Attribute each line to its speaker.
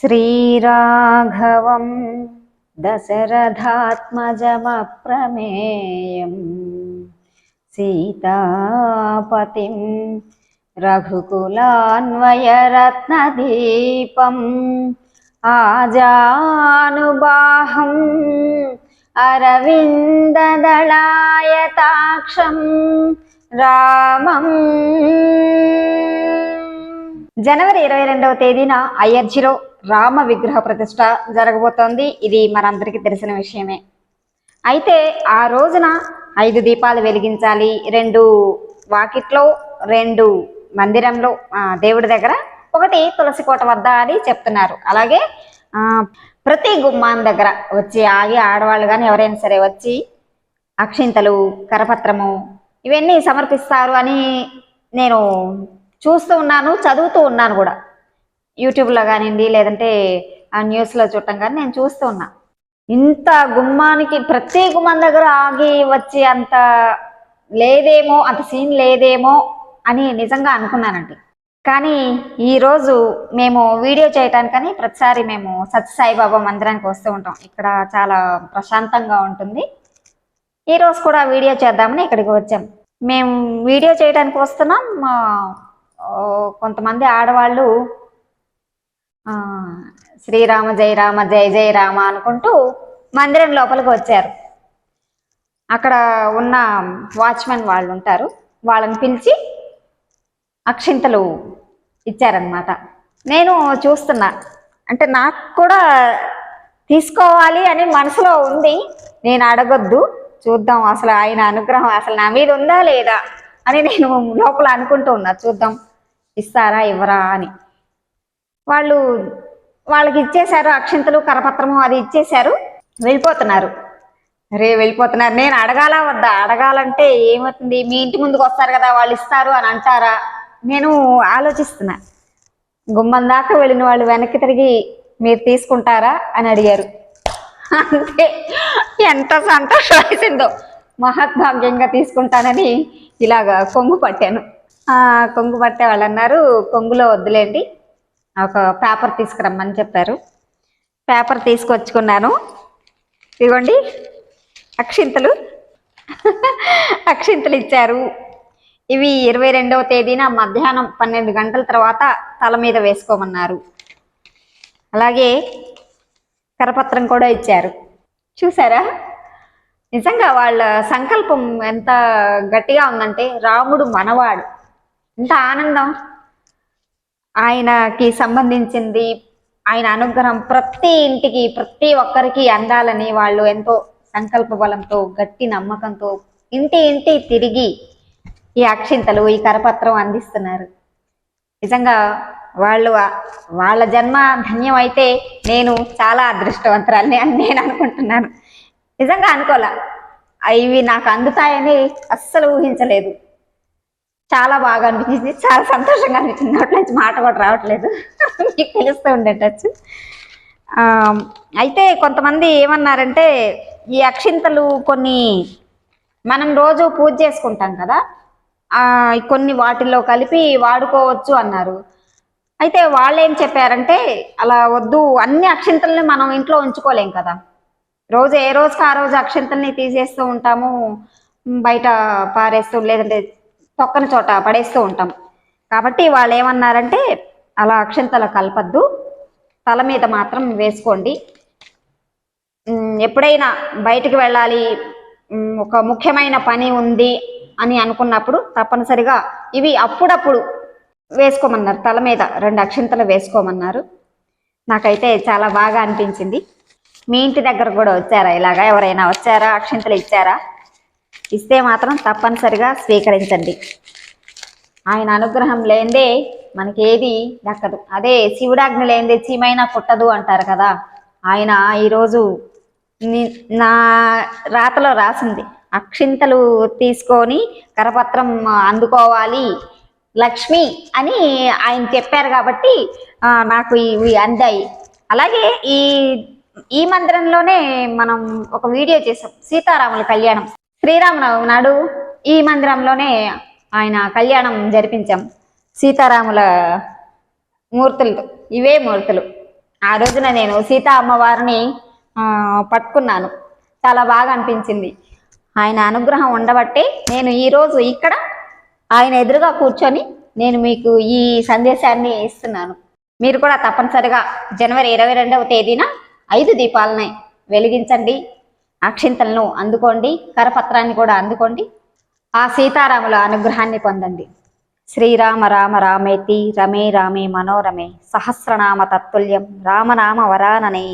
Speaker 1: శ్రీరాఘవం దశరథాత్మజమప్రమేయం సీతాపతిం రఘుకులాన్వయరత్నదీపం ఆజానుబాహం అరవిందదళాయతాక్షం రామం. జనవరి 22వ తేదీన అయోధ్యలో రామ విగ్రహ ప్రతిష్ట జరగబోతోంది. ఇది మనందరికీ తెలిసిన విషయమే. అయితే ఆ రోజున 5 దీపాలు వెలిగించాలి. 2 వాకిట్లో, 2 మందిరంలో దేవుడి దగ్గర, 1 తులసి కోట వద్ద అని చెప్తున్నారు. అలాగే ప్రతి గుమ్మాన్ దగ్గర వచ్చి ఆగి ఆడవాళ్ళు కానీ ఎవరైనా సరే వచ్చి అక్షింతలు, కరపత్రము ఇవన్నీ సమర్పిస్తారు అని నేను చూస్తూ ఉన్నాను, చదువుతూ ఉన్నాను కూడా. యూట్యూబ్లో కానివ్వండి, లేదంటే ఆ న్యూస్లో చూడటం కానీ నేను చూస్తూ ఉన్నా. ఇంత గుమ్మానికి ప్రతి గుమ్మం దగ్గర ఆగి వచ్చి అంత లేదేమో, అంత సీన్ లేదేమో అని నిజంగా అనుకున్నానండి. కానీ ఈరోజు మేము వీడియో చేయటానికని ప్రతిసారి మేము సత్యసాయిబాబా మందిరానికి వస్తూ ఉంటాం. ఇక్కడ చాలా ప్రశాంతంగా ఉంటుంది. ఈరోజు కూడా వీడియో చేద్దామని ఇక్కడికి వచ్చాం. మేము వీడియో చేయడానికి వస్తున్నాం. కొంతమంది ఆడవాళ్ళు శ్రీరామ జయ రామ జయ జయ రామ అనుకుంటూ మందిరం లోపలికి వచ్చారు. అక్కడ ఉన్న వాచ్మెన్ వాళ్ళు ఉంటారు, వాళ్ళని పిలిచి అక్షింతలు ఇచ్చారనమాట. నేను చూస్తున్నా, అంటే నాకు కూడా తీసుకోవాలి అని మనసులో ఉంది. నేను అడగొద్దు, చూద్దాం అసలు ఆయన అనుగ్రహం అసలు నా మీద ఉందా లేదా అని నేను లోపల అనుకుంటూ ఉన్నా. చూద్దాం ఇస్తారా ఇవ్వరా అని. వాళ్ళకి ఇచ్చేశారు అక్షింతలు, కరపత్రము అది ఇచ్చేశారు. వెళ్ళిపోతున్నారు. వెళ్ళిపోతున్నారు. నేను అడగాలా వద్దా? అడగాలంటే ఏమవుతుంది, మీ ఇంటి ముందుకు వస్తారు కదా, వాళ్ళు ఇస్తారు అని అంటారా? నేను ఆలోచిస్తున్నా. గుమ్మం దాకా వెళ్ళిన వాళ్ళు వెనక్కి తిరిగి మీరు తీసుకుంటారా అని అడిగారు. అంతే, ఎంత సంతోషం వేసిందో. మహద్భాగ్యంగా తీసుకుంటానని ఇలాగా కొంగు పట్టాను. కొంగు పట్టే వాళ్ళు అన్నారు, కొంగులో వద్దులేండి, ఒక పేపర్ తీసుకురమ్మని చెప్పారు. పేపర్ తీసుకొచ్చుకున్నాను. ఇదిగోండి అక్షింతలు అక్షింతలు ఇచ్చారు. ఇవి 22వ తేదీన మధ్యాహ్నం 12 గంటల తర్వాత తల మీద వేసుకోమన్నారు. అలాగే కరపత్రం కూడా ఇచ్చారు. చూసారా, నిజంగా వాళ్ళ సంకల్పం ఎంత గట్టిగా ఉందంటే, రాముడు మనవాడు, ఎంత ఆనందం. ఆయనకి సంబంధించింది, ఆయన అనుగ్రహం ప్రతి ఇంటికి, ప్రతి ఒక్కరికి అందాలని వాళ్ళు ఎంతో సంకల్ప బలంతో, గట్టి నమ్మకంతో ఇంటి తిరిగి ఈ అక్షింతలు, ఈ కరపత్రం అందిస్తున్నారు. నిజంగా వాళ్ళ జన్మ ధన్యం అయితే నేను చాలా అదృష్టవంతురాలని అని నేను అనుకుంటున్నాను. నిజంగా అనుకోలే, ఇవి నాకు అందుతాయని అస్సలు ఊహించలేదు. చాలా బాగా అనిపించింది, చాలా సంతోషంగా అనిపించింది. నోట్ల నుంచి మాట కూడా రావట్లేదు, మీకు తెలుస్తూ ఉండేటచ్చు. అయితే కొంతమంది ఏమన్నారంటే, ఈ అక్షింతలు కొన్ని మనం రోజు పూజ చేసుకుంటాం కదా, కొన్ని వాటిల్లో కలిపి వాడుకోవచ్చు అన్నారు. అయితే వాళ్ళు ఏం చెప్పారంటే, అలా వద్దు, అన్ని అక్షింతల్ని మనం ఇంట్లో ఉంచుకోలేం కదా, రోజు ఏ రోజుకి ఆ రోజు అక్షింతల్ని తీసేస్తూ ఉంటాము, బయట పారేస్తూ, లేదంటే తొక్కని చోట పడేస్తూ ఉంటాం. కాబట్టి వాళ్ళు ఏమన్నారంటే, అలా అక్షింతలు కలపద్దు, తల మీద మాత్రం వేసుకోండి. ఎప్పుడైనా బయటికి వెళ్ళాలి, ఒక ముఖ్యమైన పని ఉంది అని అనుకున్నప్పుడు తప్పనిసరిగా ఇవి అప్పుడప్పుడు వేసుకోమన్నారు. తల మీద 2 అక్షింతలు వేసుకోమన్నారు. నాకైతే చాలా బాగా అనిపించింది. మీ ఇంటి దగ్గర కూడా వచ్చారా ఇలాగా? ఎవరైనా వచ్చారా, అక్షింతలు ఇచ్చారా? ఇస్తే మాత్రం తప్పనిసరిగా స్వీకరించండి. ఆయన అనుగ్రహం లేనిదే మనకి ఏది దక్కదు. అదే శివుడాజ్ఞ లేనిదే చీమైనా కుట్టదు అంటారు కదా. ఆయన ఈరోజు నా రాతలో రాసింది, అక్షింతలు తీసుకొని కరపత్రం అందుకోవాలి లక్ష్మి అని ఆయన చెప్పారు. కాబట్టి నాకు ఇవి అందాయి. అలాగే ఈ మందిరంలోనే మనం ఒక వీడియో చేసాం, సీతారాముల కళ్యాణం. శ్రీరామనవమి నాడు ఈ మందిరంలోనే ఆయన కళ్యాణం జరిపించాం. సీతారాముల మూర్తులతో, ఇవే మూర్తులు. ఆ రోజున నేను సీతా అమ్మవారిని పట్టుకున్నాను. చాలా బాగా అనిపించింది. ఆయన అనుగ్రహం ఉండబట్టే నేను ఈరోజు ఇక్కడ ఆయన ఎదురుగా కూర్చొని నేను మీకు ఈ సందేశాన్ని ఇస్తున్నాను. మీరు కూడా తప్పనిసరిగా జనవరి 22వ తేదీన 5 దీపాలని వెలిగించండి, అక్షింతలను అందుకోండి, కరపత్రాన్ని కూడా అందుకోండి, ఆ సీతారాముల అనుగ్రహాన్ని పొందండి. శ్రీరామ రామ రామేతి రమే రామే మనోరమే సహస్రనామ తత్తుల్యం రామనామ వరాననే.